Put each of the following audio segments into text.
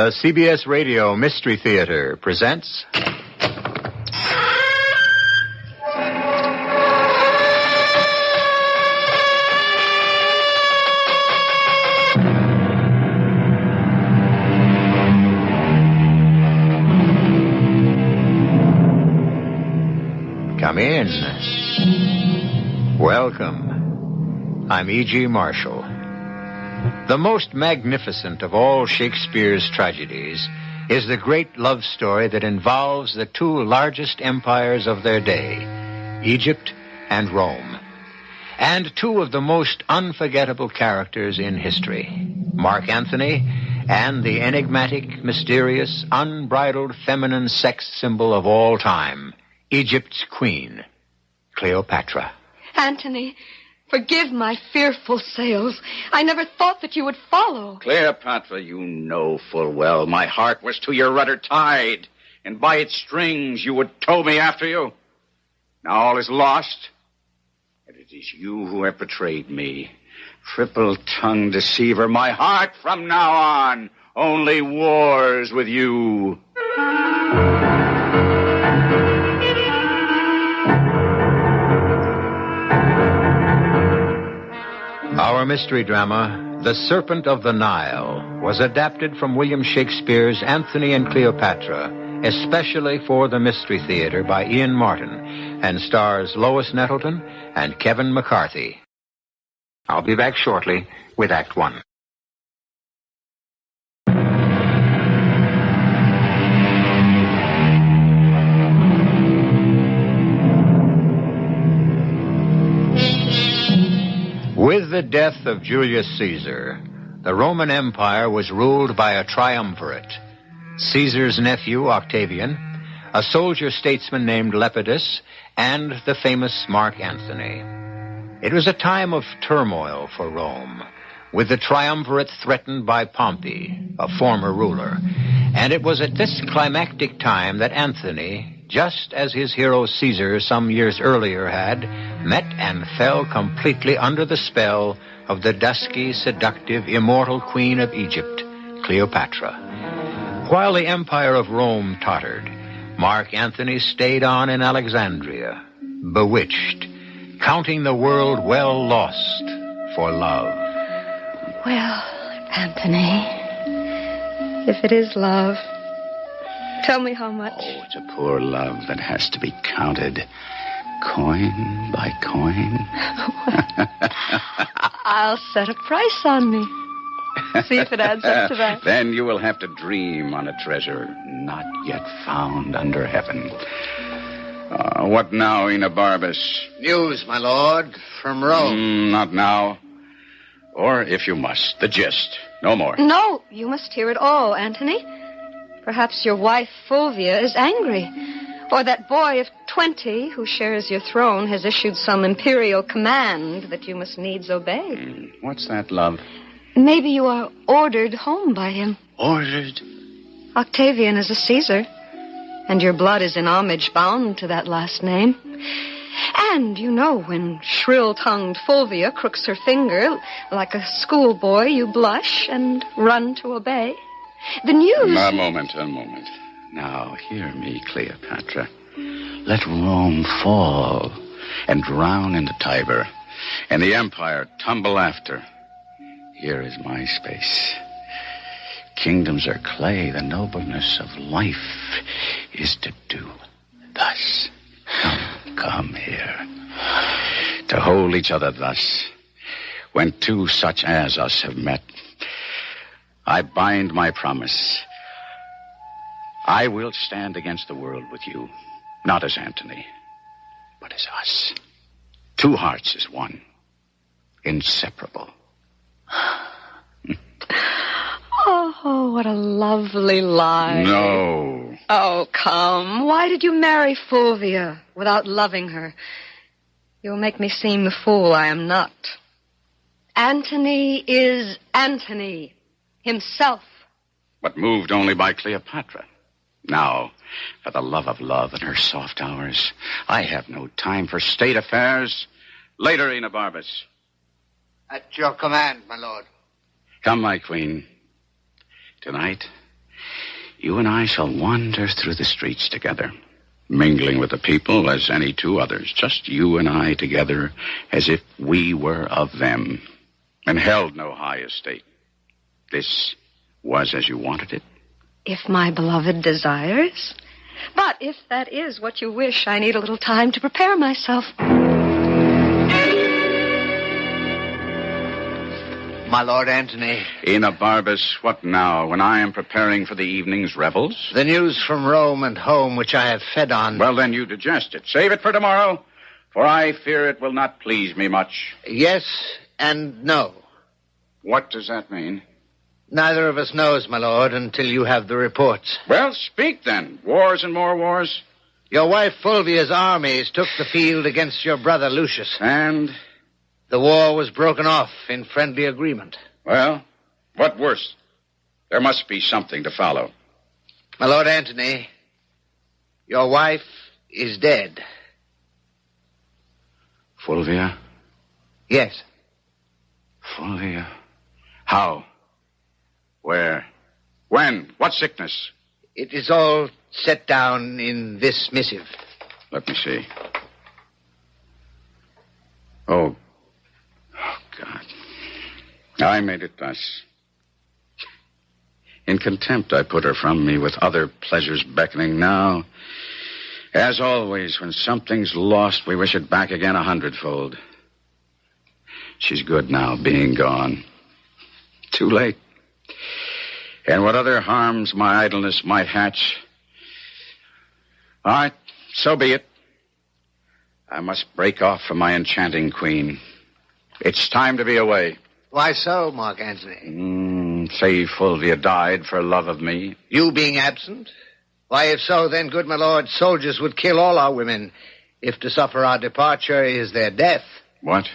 The CBS Radio Mystery Theater presents... Come in. Welcome. I'm E.G. Marshall. The most magnificent of all Shakespeare's tragedies is the great love story that involves the two largest empires of their day, Egypt and Rome, and two of the most unforgettable characters in history, Mark Antony and the enigmatic, mysterious, unbridled feminine sex symbol of all time, Egypt's queen, Cleopatra. Antony, forgive my fearful sails. I never thought that you would follow. Cleopatra, you know full well my heart was to your rudder tied, and by its strings you would tow me after you. Now all is lost, and it is you who have betrayed me. Triple-tongued deceiver, my heart from now on only wars with you. Our mystery drama, The Serpent of the Nile, was adapted from William Shakespeare's Antony and Cleopatra, especially for the Mystery Theater by Ian Martin, and stars Lois Nettleton and Kevin McCarthy. I'll be back shortly with Act One. With the death of Julius Caesar, the Roman Empire was ruled by a triumvirate. Caesar's nephew, Octavian, a soldier statesman named Lepidus, and the famous Mark Antony. It was a time of turmoil for Rome, with the triumvirate threatened by Pompey, a former ruler. And it was at this climactic time that Antony, just as his hero Caesar some years earlier had, met and fell completely under the spell of the dusky, seductive, immortal queen of Egypt, Cleopatra. While the empire of Rome tottered, Mark Antony stayed on in Alexandria, bewitched, counting the world well lost for love. Well, Antony, if it is love, tell me how much. Oh, it's a poor love that has to be counted coin by coin. I'll set a price on me. See if it adds up to that. Then you will have to dream on a treasure not yet found under heaven. What now, Enobarbus? News, my lord, from Rome. Not now. Or, if you must, the gist. No more. No, you must hear it all, Antony. Perhaps your wife, Fulvia, is angry. Or that boy of 20 who shares your throne has issued some imperial command that you must needs obey. What's that, love? Maybe you are ordered home by him. Ordered? Octavian is a Caesar, and your blood is in homage bound to that last name. And, you know, when shrill-tongued Fulvia crooks her finger like a schoolboy, you blush and run to obey. The news... A moment. Now, hear me, Cleopatra. Let Rome fall and drown in the Tiber, and the empire tumble after. Here is my space. Kingdoms are clay. The nobleness of life is to do thus. Come here. To hold each other thus, when two such as us have met, I bind my promise. I will stand against the world with you, not as Antony, but as us. Two hearts as one, inseparable. Oh, what a lovely lie. No. Oh, come. Why did you marry Fulvia without loving her? You'll make me seem the fool I am not. Antony is Antony himself. But moved only by Cleopatra. Now, for the love of love and her soft hours, I have no time for state affairs. Later, Enobarbus. At your command, my lord. Come, my queen. Tonight, You and I shall wander through the streets together, mingling with the people as any two others, just you and I together as if we were of them, and held no high estate. This was as you wanted it? If my beloved desires. But if that is what you wish, I need a little time to prepare myself. My Lord Antony. Enobarbus, what now, when I am preparing for the evening's revels? The news from Rome and home, which I have fed on. Well, then you digest it. Save it for tomorrow, for I fear it will not please me much. Yes and no. What does that mean? Neither of us knows, my lord, until you have the reports. Well, speak then. Wars and more wars. Your wife Fulvia's armies took the field against your brother Lucius. And? The war was broken off in friendly agreement. Well, what worse? There must be something to follow. My Lord Antony, your wife is dead. Fulvia? Yes. Fulvia? How? Where? When? What sickness? It is all set down in this missive. Let me see. Oh, God. I made it thus. In contempt, I put her from me with other pleasures beckoning. Now, as always, when something's lost, we wish it back again 100-fold. She's good now, being gone. Too late. And what other harms my idleness might hatch. All right, so be it. I must break off from my enchanting queen. It's time to be away. Why so, Mark Antony? Say Fulvia died for love of me. You being absent? Why, if so, then, good my lord, soldiers would kill all our women, if to suffer our departure is their death. What?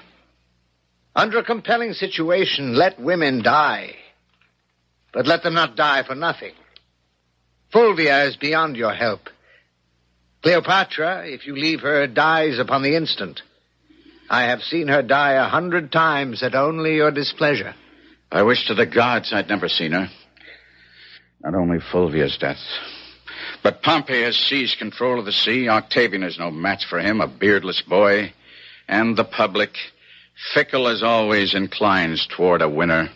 Under a compelling situation, let women die. But let them not die for nothing. Fulvia is beyond your help. Cleopatra, if you leave her, dies upon the instant. I have seen her die 100 times at only your displeasure. I wish to the gods I'd never seen her. Not only Fulvia's death, but Pompey has seized control of the sea. Octavian is no match for him, a beardless boy. And the public, fickle as always, inclines toward a winner.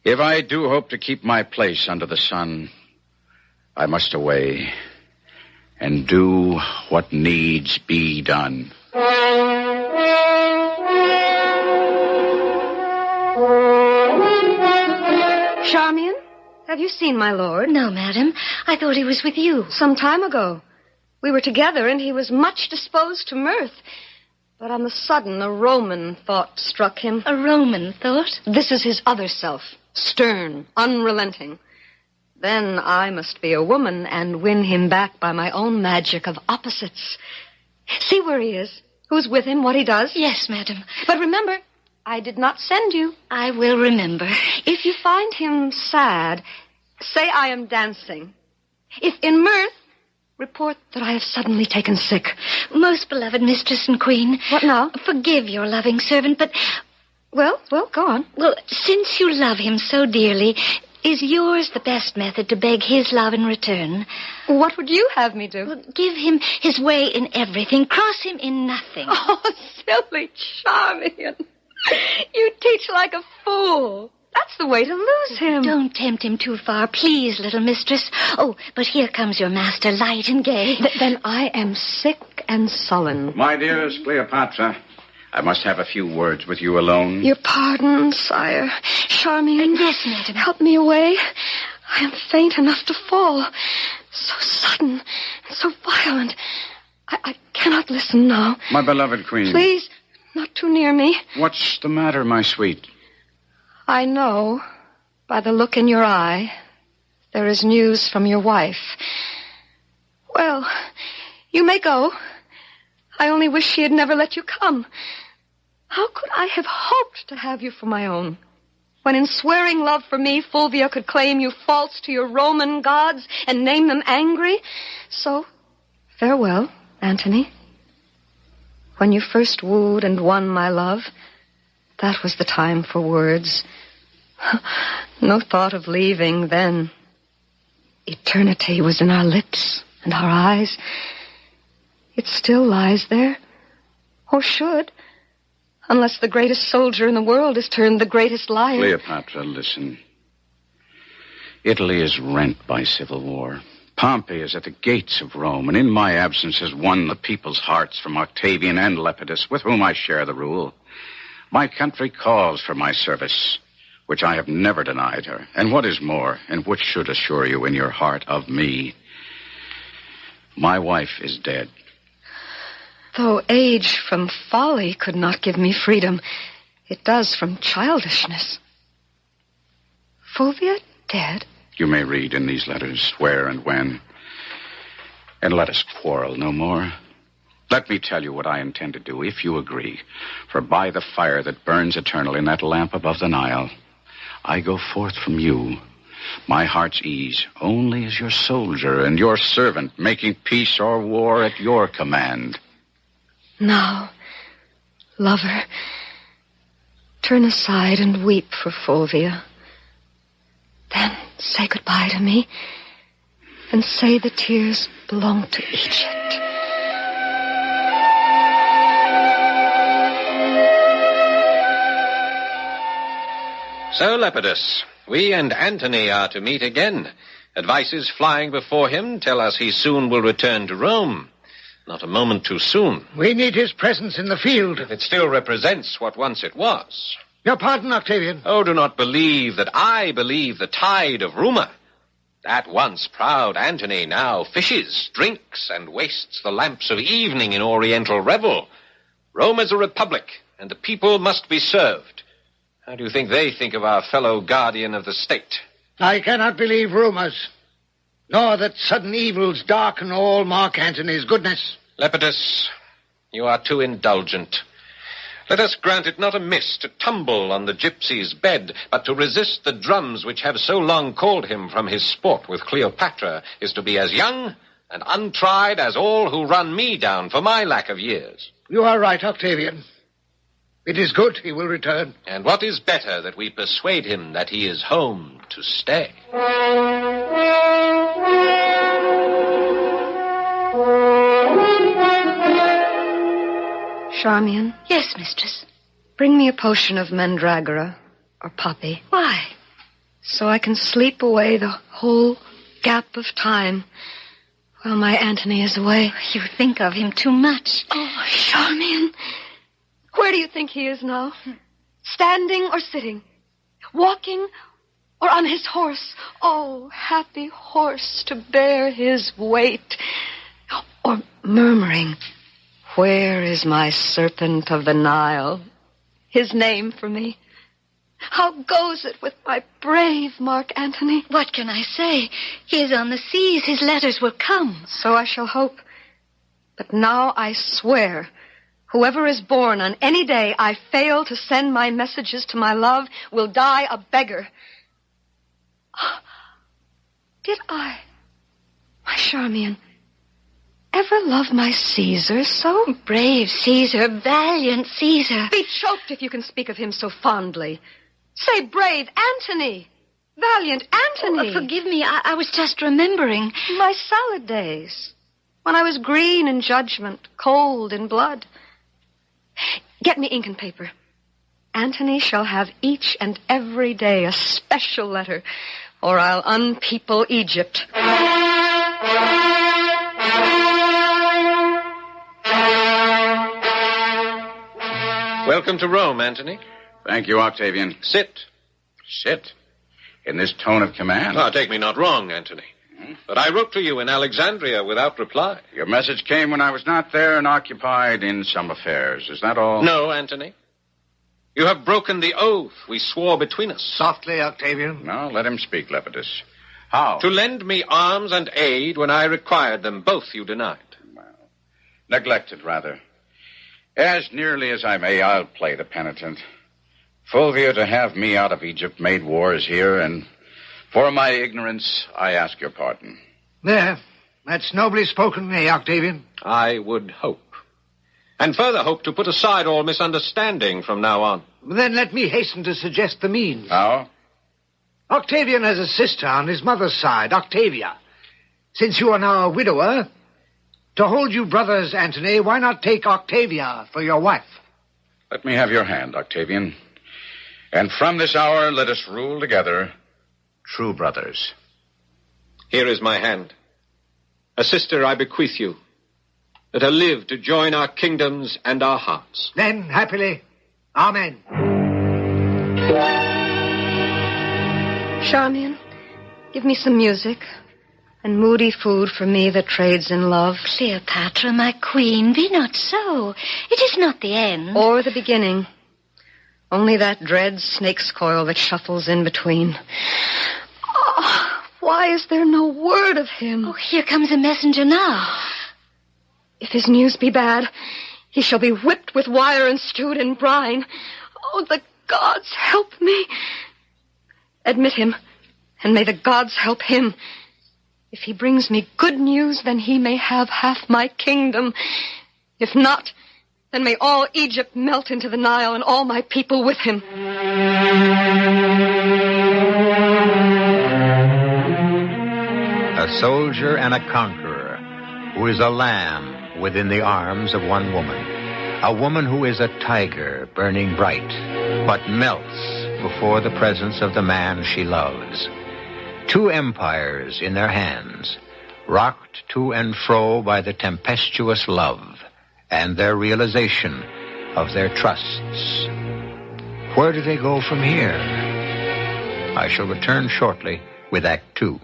If I do hope to keep my place under the sun, I must away and do what needs be done. Charmian, have you seen my lord? No, madam. I thought he was with you. Some time ago. We were together, and he was much disposed to mirth. But on the sudden, a Roman thought struck him. A Roman thought? This is his other self, stern, unrelenting. Then I must be a woman and win him back by my own magic of opposites. See where he is, who's with him, what he does. Yes, madam. But remember, I did not send you. I will remember. If you find him sad, say I am dancing. If in mirth, report that I have suddenly taken sick. Most beloved mistress and queen. What now? Forgive your loving servant, but... Well, go on. Well, since you love him so dearly, is yours the best method to beg his love in return? What would you have me do? Well, give him his way in everything. Cross him in nothing. Oh, silly Charmian. You teach like a fool. That's the way to lose him. Don't tempt him too far, please, little mistress. Oh, but here comes your master, light and gay. Then I am sick and sullen. My dearest Cleopatra, I must have a few words with you alone. Your pardon, sire. Charmian. Yes, madam. Help me away. I am faint enough to fall. So sudden and so violent. I cannot listen now. My beloved queen. Please, not too near me. What's the matter, my sweet? I know, by the look in your eye, there is news from your wife. Well, you may go. I only wish she had never let you come. How could I have hoped to have you for my own, when in swearing love for me, Fulvia could claim you false to your Roman gods and name them angry? So, farewell, Antony. When you first wooed and won my love, that was the time for words. No thought of leaving then. eternity was in our lips and our eyes. It still lies there, or should, unless the greatest soldier in the world is turned the greatest liar. Cleopatra, listen. Italy is rent by civil war. Pompey is at the gates of Rome, and in my absence has won the people's hearts from Octavian and Lepidus, with whom I share the rule. My country calls for my service, which I have never denied her, and what is more, and which should assure you in your heart of me, my wife is dead. Though age from folly could not give me freedom, it does from childishness. Fulvia dead? You may read in these letters where and when. And let us quarrel no more. Let me tell you what I intend to do, if you agree. For by the fire that burns eternal in that lamp above the Nile, I go forth from you, my heart's ease, only as your soldier and your servant, making peace or war at your command. Now, lover, turn aside and weep for Fulvia. Then say goodbye to me, and say the tears belong to Egypt. So, Lepidus, we and Antony are to meet again. Advices flying before him tell us he soon will return to Rome. Not a moment too soon. We need his presence in the field. If it still represents what once it was. Your pardon, Octavian. Oh, do not believe that I believe the tide of rumor. That once proud Antony now fishes, drinks, and wastes the lamps of evening in oriental revel. Rome is a republic, and the people must be served. How do you think they think of our fellow guardian of the state? I cannot believe rumors, nor that sudden evils darken all Mark Antony's goodness. Lepidus, you are too indulgent. Let us grant it not amiss to tumble on the gypsy's bed, but to resist the drums which have so long called him from his sport with Cleopatra is to be as young and untried as all who run me down for my lack of years. You are right, Octavian. It is good he will return. And what is better that we persuade him that he is home to stay? Charmian? Yes, mistress. Bring me a potion of mandragora, or poppy. Why? So I can sleep away the whole gap of time while my Antony is away. You think of him too much. Oh, Charmian. Where do you think he is now? Standing or sitting? Walking or on his horse? Oh, happy horse to bear his weight. Or murmuring, where is my serpent of the Nile? His name for me. How goes it with my brave Mark Antony? What can I say? He is on the seas. His letters will come. So I shall hope. But now I swear, whoever is born on any day I fail to send my messages to my love will die a beggar. Did I, my Charmian, ever love my Caesar so? Brave Caesar, valiant Caesar. Be choked if you can speak of him so fondly. Say brave Antony, valiant Antony. Oh, forgive me, I was just remembering. My salad days, when I was green in judgment, cold in blood. Get me ink and paper. Antony shall have each and every day a special letter, or I'll unpeople Egypt. Welcome to Rome, Antony. Thank you, Octavian. Sit. Sit? In this tone of command? Ah, take me not wrong, Antony. But I wrote to you in Alexandria without reply. Your message came when I was not there and occupied in some affairs. Is that all? No, Antony. You have broken the oath we swore between us. Softly, Octavian. No, let him speak, Lepidus. How? To lend me arms and aid when I required them. Both you denied. Well, neglected, rather. As nearly as I may, I'll play the penitent. Fulvia, to have me out of Egypt made wars here, and for my ignorance, I ask your pardon. There. That's nobly spoken, Octavian? I would hope. And further hope to put aside all misunderstanding from now on. Then let me hasten to suggest the means. How? Octavian has a sister on his mother's side, Octavia. Since you are now a widower, to hold you brothers, Antony, why not take Octavia for your wife? Let me have your hand, Octavian. And from this hour, let us rule together, true brothers. Here is my hand. A sister I bequeath you. Let her live to join our kingdoms and our hearts. Then, happily, amen. Charmian, give me some music and moody food for me that trades in love. Cleopatra, my queen, be not so. It is not the end. Or the beginning. Only that dread snake's coil that shuffles in between. Oh, why is there no word of him? Oh, here comes a messenger now. If his news be bad, he shall be whipped with wire and stewed in brine. Oh, the gods help me. Admit him, and may the gods help him. If he brings me good news, then he may have half my kingdom. If not, then may all Egypt melt into the Nile and all my people with him. A soldier and a conqueror who is a lamb within the arms of one woman. A woman who is a tiger burning bright, but melts before the presence of the man she loves. Two empires in their hands, rocked to and fro by the tempestuous love and their realization of their trusts. Where do they go from here? I shall return shortly with Act 2.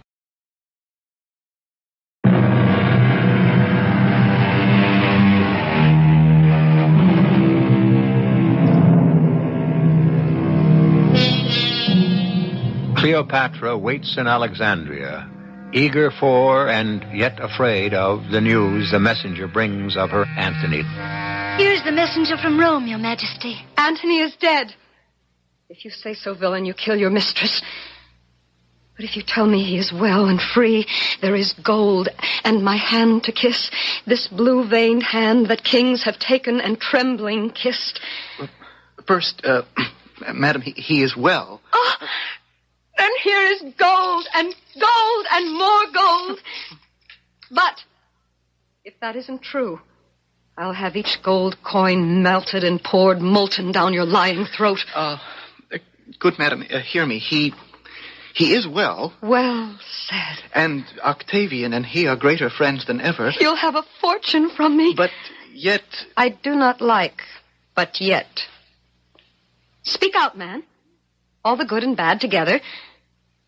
Cleopatra waits in Alexandria, eager for and yet afraid of the news the messenger brings of her Antony. Here's the messenger from Rome, Your Majesty. Antony is dead. If you say so, villain, you kill your mistress. But if you tell me he is well and free, there is gold and my hand to kiss, this blue-veined hand that kings have taken and trembling kissed. First, madam, he is well. Oh, then here is gold and more gold. But if that isn't true, I'll have each gold coin melted and poured molten down your lying throat. Good madam, hear me. He is well. Well said. And Octavian and he are greater friends than ever. You'll have a fortune from me. But yet... I do not like, but yet. Speak out, man. All the good and bad together.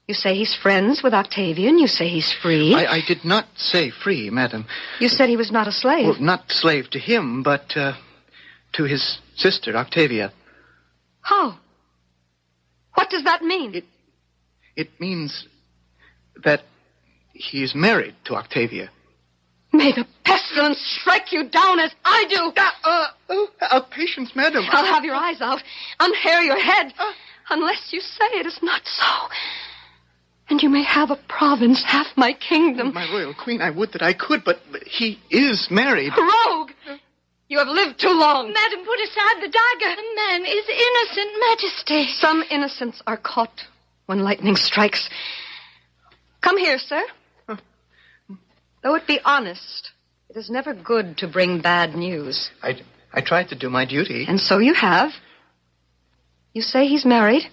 You say he's friends with Octavian. You say he's free. I did not say free, madam. You said he was not a slave. Well, not slave to him, but to his sister, Octavia. How? What does that mean? It means that he is married to Octavia. May the pestilence strike you down as I do. Patience, madam. I'll have your eyes out, unhair your head, unless you say it is not so. And you may have a province, half my kingdom. My royal queen, I would that I could, but he is married. Rogue! You have lived too long. Madam, put aside the dagger. The man is innocent, Majesty. Some innocents are caught when lightning strikes. Come here, sir. Though it be honest, it is never good to bring bad news. I tried to do my duty. And so you have. You say he's married?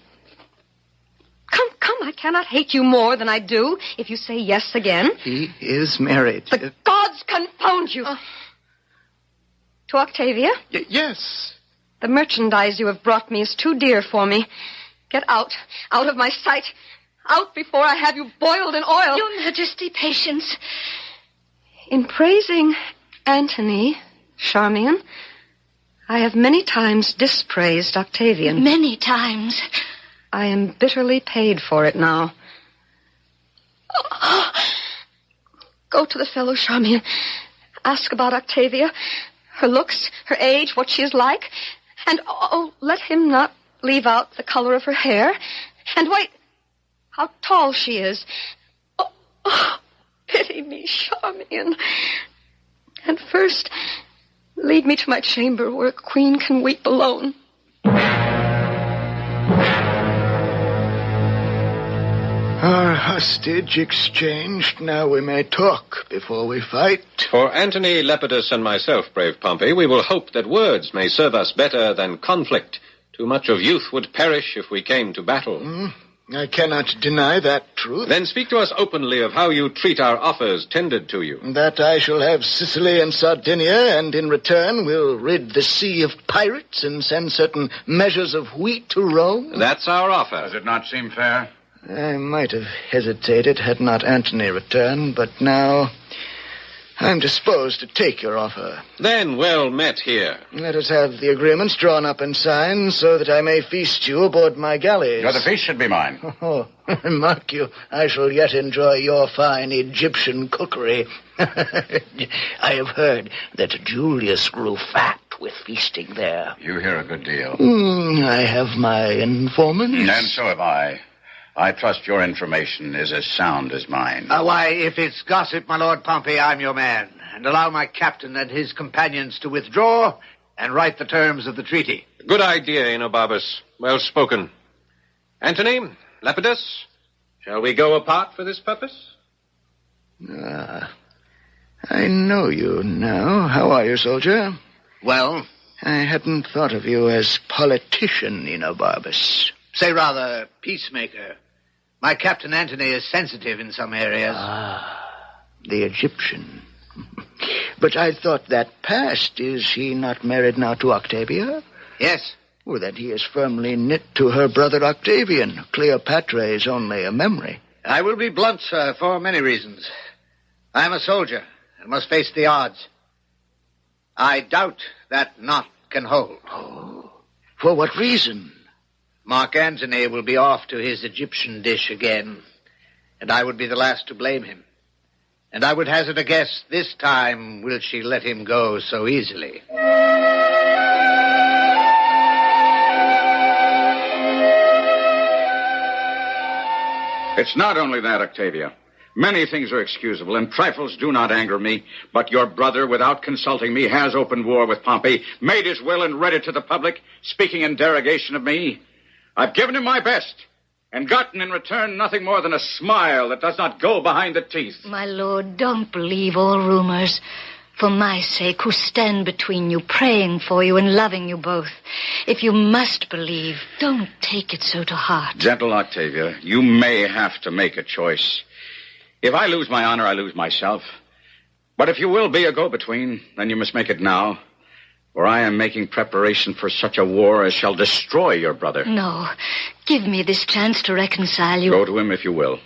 Come, I cannot hate you more than I do if you say yes again. He is married. The gods confound you. To Octavia? Yes. The merchandise you have brought me is too dear for me. Get out of my sight. Out before I have you boiled in oil. Your Majesty, patience. In praising Antony, Charmian, I have many times dispraised Octavian. Many times. I am bitterly paid for it now. Go to the fellow, Charmian. Ask about Octavia, her looks, her age, what she is like. And, let him not leave out the color of her hair. And wait, how tall she is. Pity me, Charmian. And first, lead me to my chamber where a queen can weep alone. Our hostage exchanged, now we may talk before we fight. For Antony, Lepidus, and myself, brave Pompey, we will hope that words may serve us better than conflict. Too much of youth would perish if we came to battle. I cannot deny that truth. Then speak to us openly of how you treat our offers tendered to you. That I shall have Sicily and Sardinia, and in return will rid the sea of pirates and send certain measures of wheat to Rome. That's our offer. Does it not seem fair? I might have hesitated had not Antony returned, but now I'm disposed to take your offer. Then well met here. Let us have the agreements drawn up and signed so that I may feast you aboard my galleys. The feast should be mine. Oh, mark you, I shall yet enjoy your fine Egyptian cookery. I have heard that Julius grew fat with feasting there. You hear a good deal. I have my informants. And so have I. I trust your information is as sound as mine. Why, if it's gossip, my Lord Pompey, I'm your man. And allow my captain and his companions to withdraw and write the terms of the treaty. Good idea, Enobarbus. Well spoken. Antony, Lepidus, shall we go apart for this purpose? I know you now. How are you, soldier? Well? I hadn't thought of you as politician, Enobarbus. Say rather, peacemaker. My Captain Antony is sensitive in some areas. The Egyptian. But I thought that passed. Is he not married now to Octavia? Yes. Well, then he is firmly knit to her brother Octavian. Cleopatra is only a memory. I will be blunt, sir, for many reasons. I am a soldier and must face the odds. I doubt that knot can hold. Oh, for what reason? Mark Antony will be off to his Egyptian dish again, and I would be the last to blame him. And I would hazard a guess, this time will she let him go so easily. It's not only that, Octavia. Many things are excusable, and trifles do not anger me. But your brother, without consulting me, has opened war with Pompey, made his will and read it to the public, speaking in derogation of me. I've given him my best, and gotten in return nothing more than a smile that does not go behind the teeth. My lord, don't believe all rumors. For my sake, who stand between you, praying for you and loving you both. If you must believe, don't take it so to heart. Gentle Octavia, you may have to make a choice. If I lose my honor, I lose myself. But if you will be a go-between, then you must make it now. For I am making preparation for such a war as shall destroy your brother. No, give me this chance to reconcile you. Go to him if you will.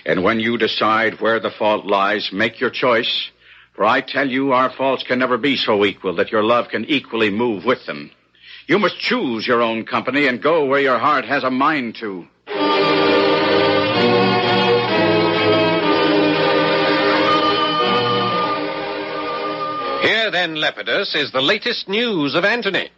And when you decide where the fault lies, make your choice. For I tell you, our faults can never be so equal that your love can equally move with them. You must choose your own company and go where your heart has a mind to. Here, then, Lepidus, is the latest news of Antony.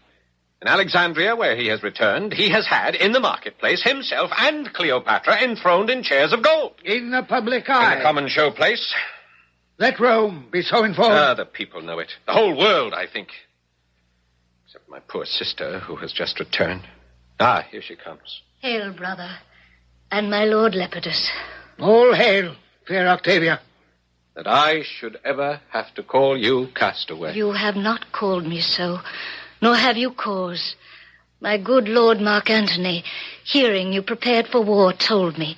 In Alexandria, where he has returned, he has had, in the marketplace, himself and Cleopatra enthroned in chairs of gold. In the public eye. In the common showplace. Let Rome be so informed. The people know it. The whole world, I think. Except my poor sister, who has just returned. Here she comes. Hail, brother, and my lord Lepidus. All hail, fair Octavia. That I should ever have to call you castaway. You have not called me so, nor have you cause. My good Lord Mark Antony, hearing you prepared for war, told me,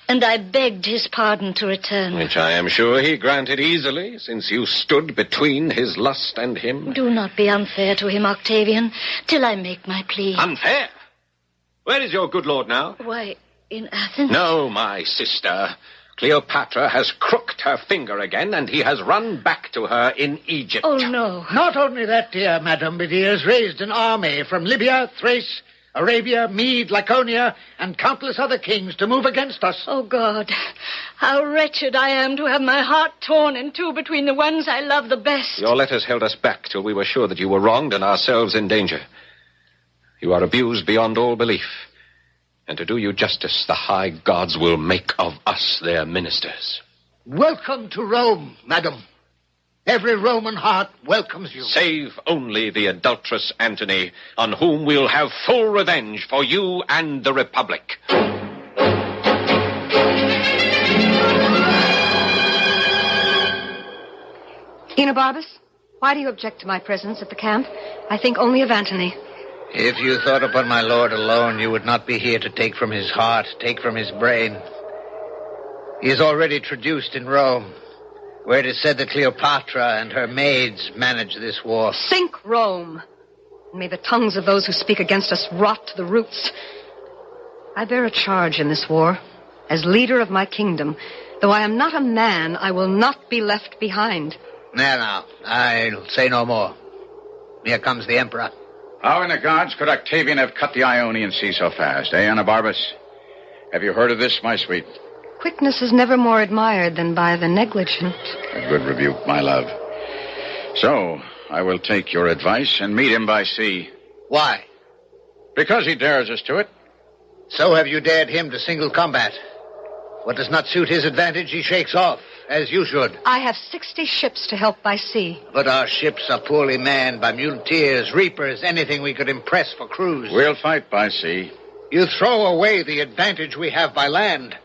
and I begged his pardon to return. Which I am sure he granted easily, since you stood between his lust and him. Do not be unfair to him, Octavian, till I make my plea. Unfair? Where is your good lord now? Why, in Athens? No, my sister. Cleopatra has crooked her finger again, and he has run back to her in Egypt. Oh, no. Not only that, dear madam, but he has raised an army from Libya, Thrace, Arabia, Mede, Laconia, and countless other kings to move against us. Oh, God, how wretched I am to have my heart torn in two between the ones I love the best. Your letters held us back till we were sure that you were wronged and ourselves in danger. You are abused beyond all belief. And to do you justice, the high gods will make of us their ministers. Welcome to Rome, madam. Every Roman heart welcomes you. Save only the adulterous Antony, on whom we'll have full revenge for you and the Republic. Enobarbus, why do you object to my presence at the camp? I think only of Antony. If you thought upon my lord alone, you would not be here to take from his heart, take from his brain. He is already traduced in Rome, where it is said that Cleopatra and her maids manage this war. Sink Rome! And may the tongues of those who speak against us rot to the roots. I bear a charge in this war. As leader of my kingdom, though I am not a man, I will not be left behind. Now, I'll say no more. Here comes the emperor. How in the gods could Octavian have cut the Ionian Sea so fast, eh, Enobarbus? Have you heard of this, my sweet? Quickness is never more admired than by the negligent. A good rebuke, my love. So, I will take your advice and meet him by sea. Why? Because he dares us to it. So have you dared him to single combat. What does not suit his advantage, he shakes off, as you should. I have 60 ships to help by sea. But our ships are poorly manned by muleteers, reapers, anything we could impress for crews. We'll fight by sea. You throw away the advantage we have by land.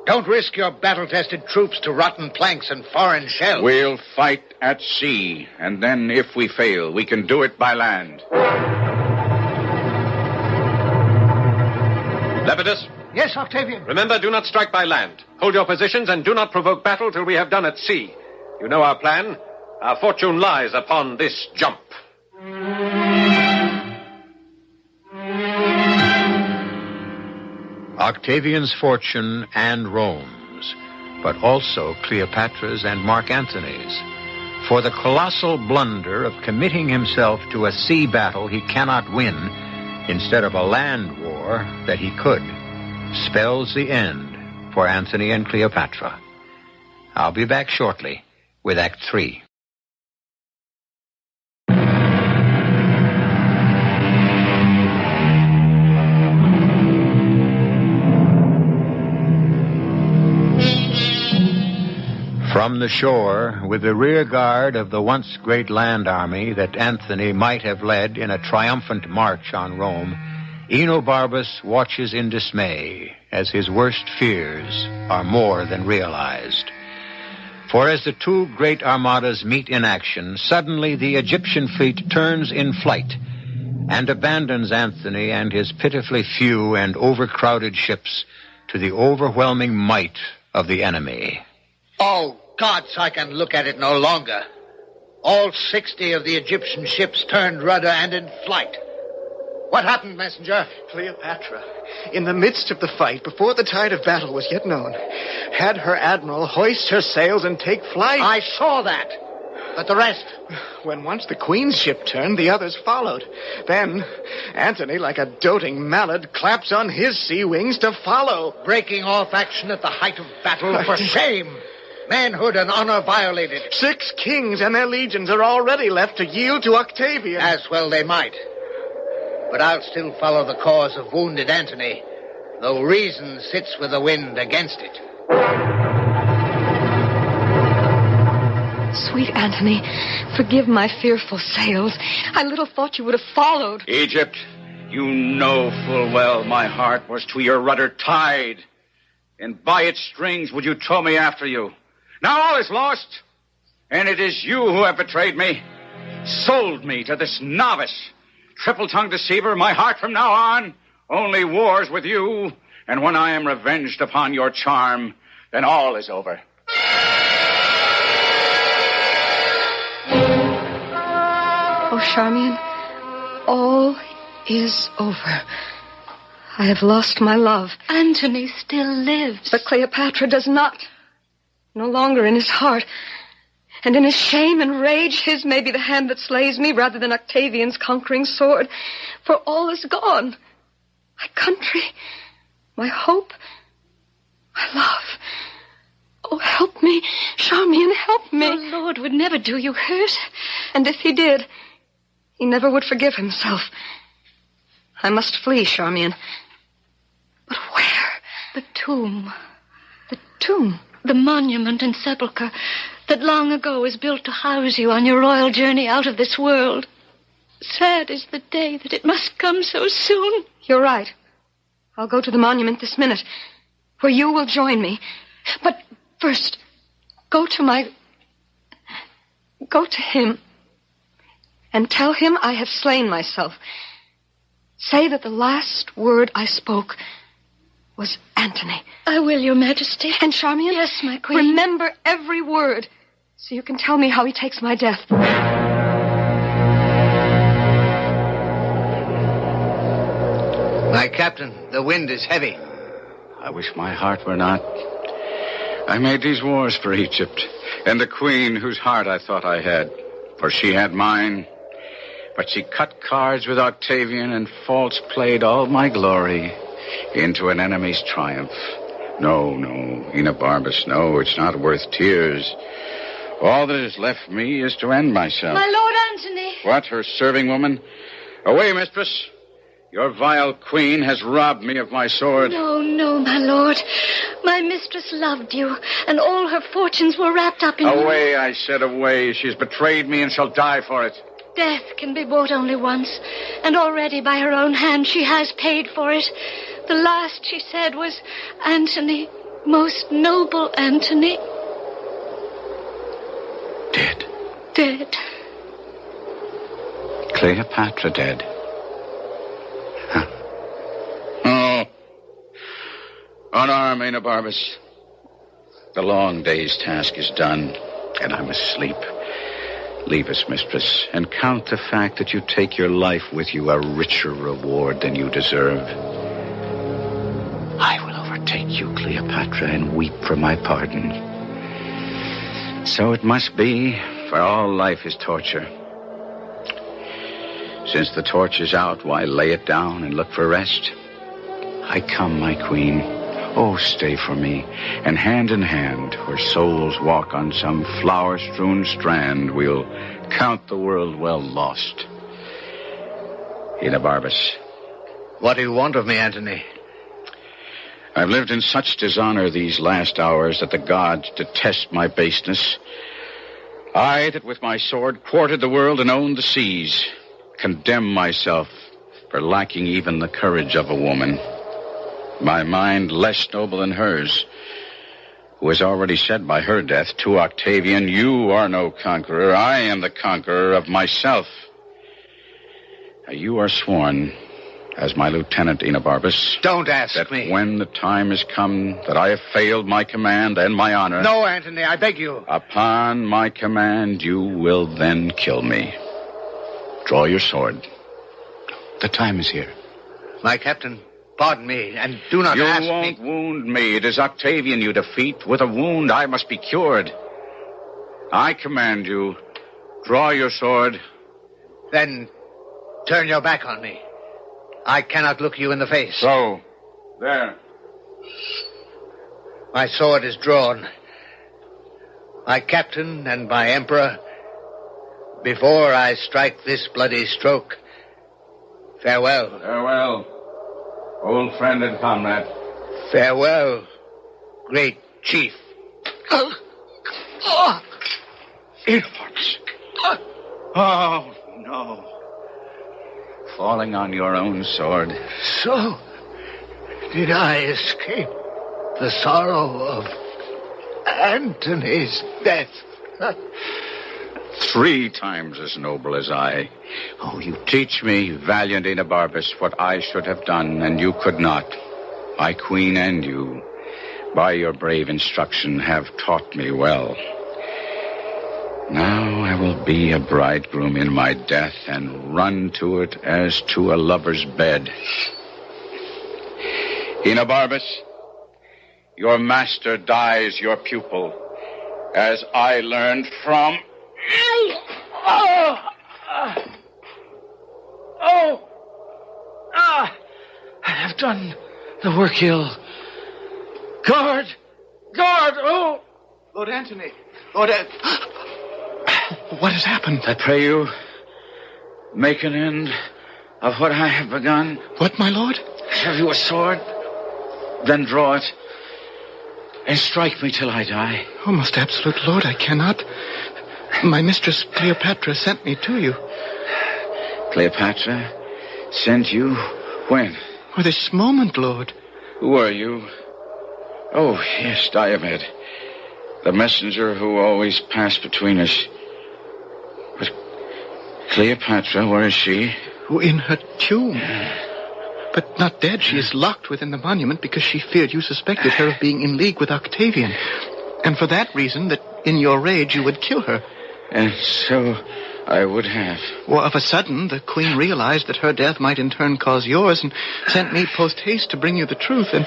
Don't risk your battle-tested troops to rotten planks and foreign shells. We'll fight at sea, and then if we fail, we can do it by land. Lepidus? Yes, Octavian. Remember, do not strike by land. Hold your positions and do not provoke battle till we have done at sea. You know our plan. Our fortune lies upon this jump. Octavian's fortune and Rome's, but also Cleopatra's and Mark Antony's. For the colossal blunder of committing himself to a sea battle he cannot win instead of a land war that he could, spells the end for Antony and Cleopatra. I'll be back shortly with Act 3. From the shore, with the rear guard of the once great land army that Antony might have led in a triumphant march on Rome, Enobarbus watches in dismay as his worst fears are more than realized. For as the two great armadas meet in action, suddenly the Egyptian fleet turns in flight and abandons Antony and his pitifully few and overcrowded ships to the overwhelming might of the enemy. Oh, gods, I can look at it no longer. All 60 of the Egyptian ships turned rudder and in flight. What happened, messenger? Cleopatra, in the midst of the fight, before the tide of battle was yet known, had her admiral hoist her sails and take flight. I saw that. But the rest? When once the queen's ship turned, the others followed. Then Antony, like a doting mallard, claps on his sea wings to follow. Breaking off action at the height of battle, for shame. Manhood and honor violated. 6 kings and their legions are already left to yield to Octavian. As well they might. But I'll still follow the cause of wounded Antony, though reason sits with the wind against it. Sweet Antony, forgive my fearful sails. I little thought you would have followed. Egypt, you know full well my heart was to your rudder tied, and by its strings would you tow me after you. Now all is lost, and it is you who have betrayed me, sold me to this novice, triple-tongued deceiver. My heart from now on only wars with you, and when I am revenged upon your charm, then all is over. Oh, Charmian, all is over. I have lost my love. Antony still lives. But Cleopatra does not. No longer in his heart. And in his shame and rage, his may be the hand that slays me rather than Octavian's conquering sword. For all is gone. My country, my hope, my love. Oh, help me, Charmian, help me. Your Lord would never do you hurt. And if he did, he never would forgive himself. I must flee, Charmian. But where? The tomb. The tomb? The monument and sepulchre that long ago was built to house you on your royal journey out of this world. Sad is the day that it must come so soon. You're right. I'll go to the monument this minute, where you will join me. But first, go to my Go to him and tell him I have slain myself. Say that the last word I spoke was Antony. I will, Your Majesty. And Charmian? Yes, my queen. Remember every word, so you can tell me how he takes my death. My captain, the wind is heavy. I wish my heart were not. I made these wars for Egypt, and the queen whose heart I thought I had, for she had mine. But she cut cards with Octavian and false played all my glory into an enemy's triumph. No, Enobarbus, no, it's not worth tears. All that is left me is to end myself. My Lord Antony. What, her serving woman? Away, mistress. Your vile queen has robbed me of my sword. No, my lord. My mistress loved you, and all her fortunes were wrapped up in you. Away, I said, away. She's betrayed me and shall die for it. Death can be bought only once, and already by her own hand she has paid for it. The last she said was, Antony, most noble Antony. Dead. Dead. Cleopatra dead. Huh. Oh. Unarm, Enobarbus. The long day's task is done, and I must sleep. Leave us, mistress, and count the fact that you take your life with you a richer reward than you deserve. I will overtake you, Cleopatra, and weep for my pardon. So it must be, for all life is torture. Since the torch is out, why lay it down and look for rest? I come, my queen. Oh, stay for me, and hand in hand, where souls walk on some flower-strewn strand, we'll count the world well lost. Enobarbus. What do you want of me, Antony? I've lived in such dishonor these last hours that the gods detest my baseness. I, that with my sword quartered the world and owned the seas, condemn myself for lacking even the courage of a woman. My mind less noble than hers, who has already said by her death to Octavian, you are no conqueror, I am the conqueror of myself. Now, you are sworn, as my lieutenant, Enobarbus. Don't ask that me. When the time has come that I have failed my command and my honor... No, Antony, I beg you. Upon my command, you will then kill me. Draw your sword. The time is here. My captain, pardon me, and do not ask me... You won't wound me. It is Octavian you defeat. With a wound, I must be cured. I command you, draw your sword. Then turn your back on me. I cannot look you in the face. So, there. My sword is drawn. My captain and my emperor, before I strike this bloody stroke, farewell. Farewell, old friend and comrade. Farewell, great chief. Enobarbus. Oh, no. Falling on your own sword. So, did I escape the sorrow of Antony's death? 3 times as noble as I. Oh, you teach me, valiant Enobarbus, what I should have done, and you could not. My queen and you, by your brave instruction, have taught me well. Now I will be a bridegroom in my death and run to it as to a lover's bed. Enobarbus, your master dies your pupil, as I learned from... I have done the work ill. Guard! Oh! Lord Antony. What has happened? I pray you, make an end of what I have begun. What, my lord? Have you a sword? Then draw it, and strike me till I die. Oh, most absolute lord, I cannot. My mistress Cleopatra sent me to you. Cleopatra sent you? When? Oh, this moment, lord. Who are you? Oh, yes, Diomed. The messenger who always passed between us. Cleopatra, where is she? In her tomb. But not dead. She is locked within the monument because she feared you suspected her of being in league with Octavian. And for that reason, that in your rage you would kill her. And so I would have. Well, of a sudden, the queen realized that her death might in turn cause yours and sent me post-haste to bring you the truth. And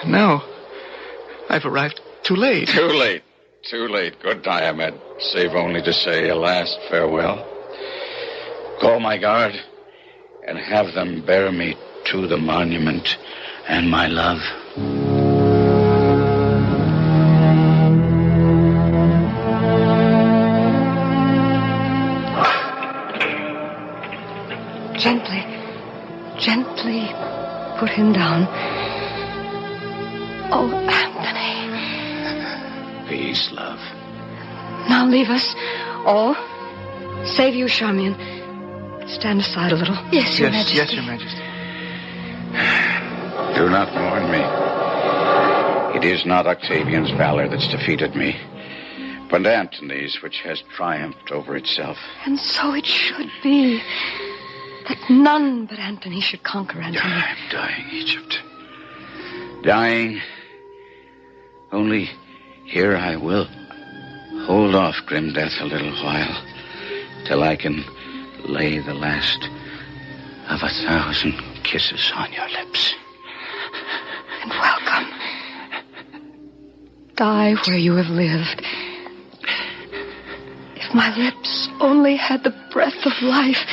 now I've arrived too late. Too late. Too late. Good Diomed. Save only to say a last farewell. Call my guard and have them bear me to the monument and my love. Gently put him down. Oh, Antony. Peace, love. Now leave us all. Save you, Charmian. Stand aside a little. Yes, Your Majesty. Yes, Your Majesty. Do not mourn me. It is not Octavian's valor that's defeated me, but Antony's which has triumphed over itself. And so it should be. That none but Antony should conquer Antony. I'm dying, Egypt. Dying. Only here I will hold off grim death a little while, till I can lay the last of 1,000 kisses on your lips. And welcome. Die where you have lived. If my lips only had the breath of life,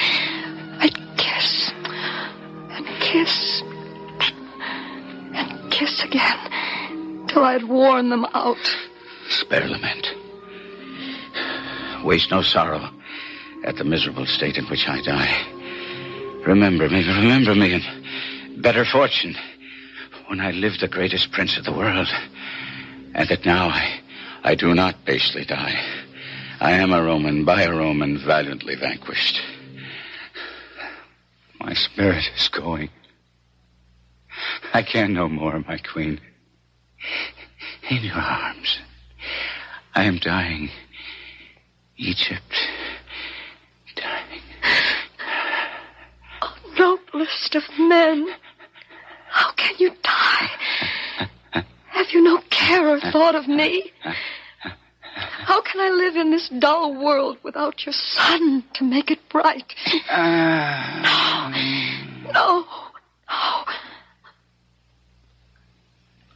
I'd kiss and kiss and kiss again till I'd worn them out. Spare lament. Waste no sorrow at the miserable state in which I die. Remember me, and better fortune when I lived the greatest prince of the world, and that now I do not basely die. I am a Roman, by a Roman, valiantly vanquished. My spirit is going. I can no more, my queen. In your arms. I am dying. Egypt. Dying. Oh, noblest of men. How can you die? Have you no care or thought of me? How can I live in this dull world without your sun to make it bright? No. Oh,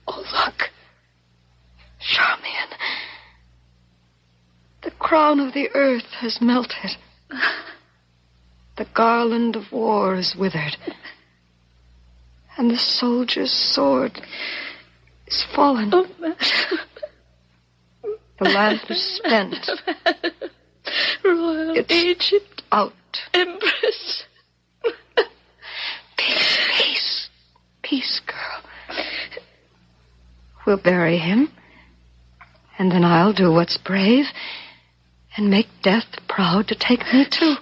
look. Charmian. The crown of the earth has melted. The garland of war is withered. And the soldier's sword is fallen. Oh, the lamp is spent. Royal It's Egypt. Out. Empress. Peace, girl. We'll bury him. And then I'll do what's brave and make death proud to take me too.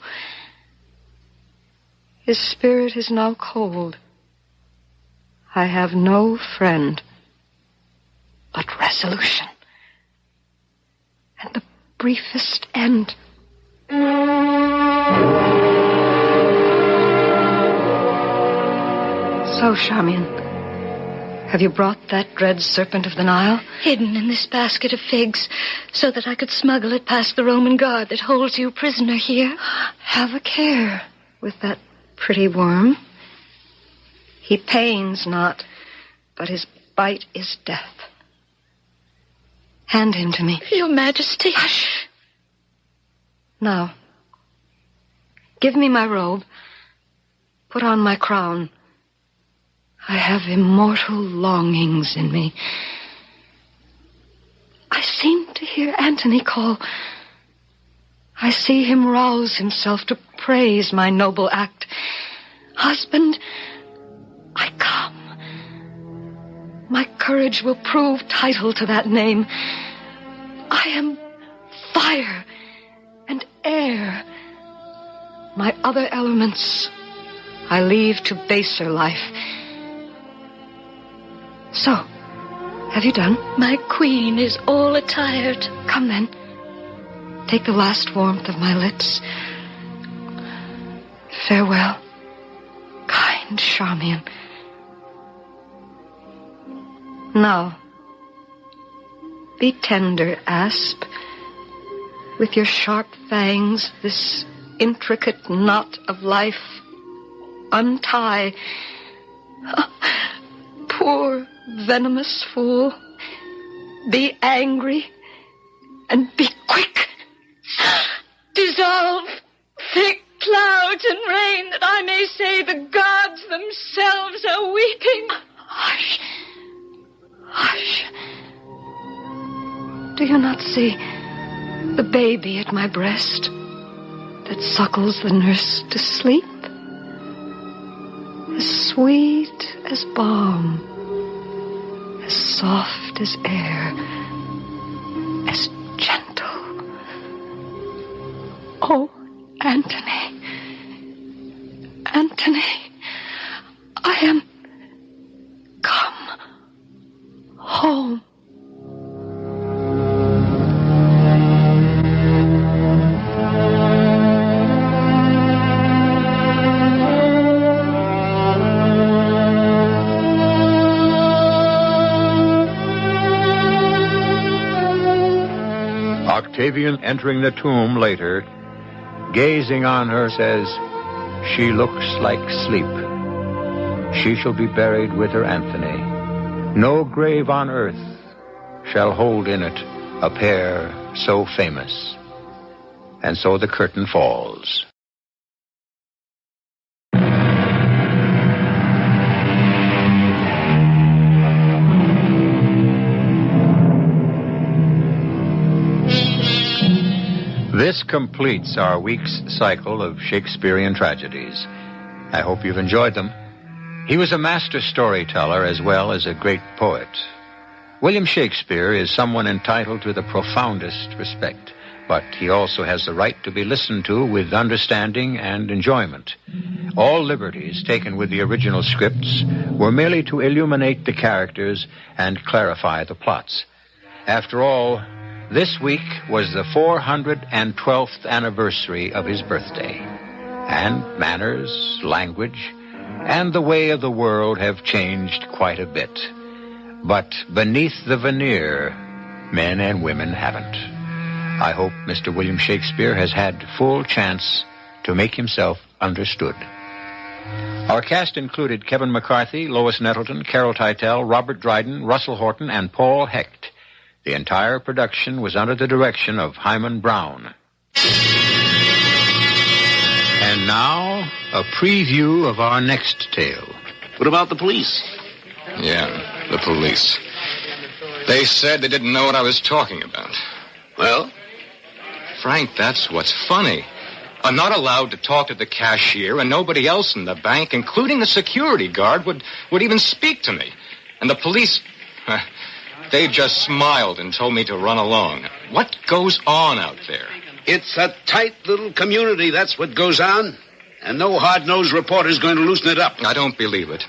His spirit is now cold. I have no friend but resolution and the briefest end. So, Charmian, have you brought that dread serpent of the Nile? Hidden in this basket of figs, so that I could smuggle it past the Roman guard that holds you prisoner here. Have a care with that pretty worm. He pains not, but his bite is death. Hand him to me. Your Majesty. Hush. Now, give me my robe. Put on my crown. I have immortal longings in me. I seem to hear Antony call. I see him rouse himself to praise my noble act. Husband, I come. My courage will prove Teitel to that name. I am fire and air. My other elements I leave to baser life. So, have you done? My queen is all attired. Come then. Take the last warmth of my lips. Farewell, kind Charmian. Now, be tender, asp. With your sharp fangs, this intricate knot of life untie. Poor venomous fool. Be angry and be quick. Dissolve thick clouds and rain, that I may say the gods themselves are weeping. Hush. Hush. Do you not see the baby at my breast that suckles the nurse to sleep? As sweet as balm, as soft as air, as gentle. Oh, Antony, Antony, I am come home. Octavian, entering the tomb later, gazing on her, says, "She looks like sleep. She shall be buried with her Antony. No grave on earth shall hold in it a pair so famous." And so the curtain falls. This completes our week's cycle of Shakespearean tragedies. I hope you've enjoyed them. He was a master storyteller as well as a great poet. William Shakespeare is someone entitled to the profoundest respect, but he also has the right to be listened to with understanding and enjoyment. All liberties taken with the original scripts were merely to illuminate the characters and clarify the plots. After all, this week was the 412th anniversary of his birthday, and manners, language, and the way of the world have changed quite a bit. But beneath the veneer, men and women haven't. I hope Mr. William Shakespeare has had full chance to make himself understood. Our cast included Kevin McCarthy, Lois Nettleton, Carol Teitel, Robert Dryden, Russell Horton, and Paul Hecht. The entire production was under the direction of Himan Brown. And now, a preview of our next tale. What about the police? Yeah, the police. They said they didn't know what I was talking about. Well? Frank, that's what's funny. I'm not allowed to talk to the cashier, and nobody else in the bank, including the security guard, would even speak to me. And the police... They just smiled and told me to run along. What goes on out there? It's a tight little community, that's what goes on. And no hard-nosed reporter's going to loosen it up. I don't believe it.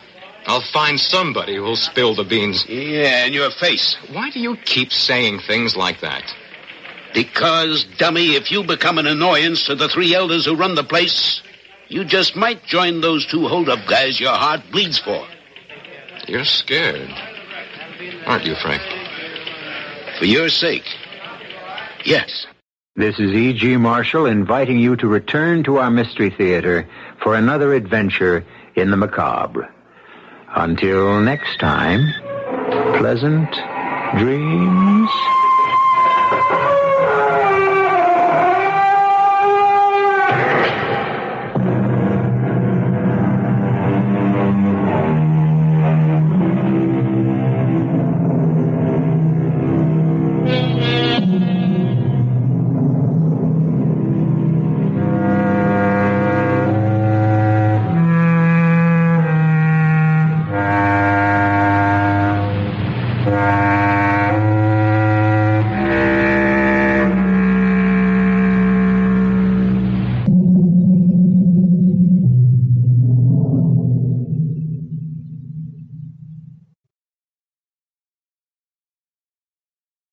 I'll find somebody who'll spill the beans. Yeah, in your face. Why do you keep saying things like that? Because, dummy, if you become an annoyance to the three elders who run the place, you just might join those two hold-up guys your heart bleeds for. You're scared. Aren't you, Frank? For your sake, yes. This is E.G. Marshall inviting you to return to our Mystery Theater for another adventure in the macabre. Until next time, pleasant dreams.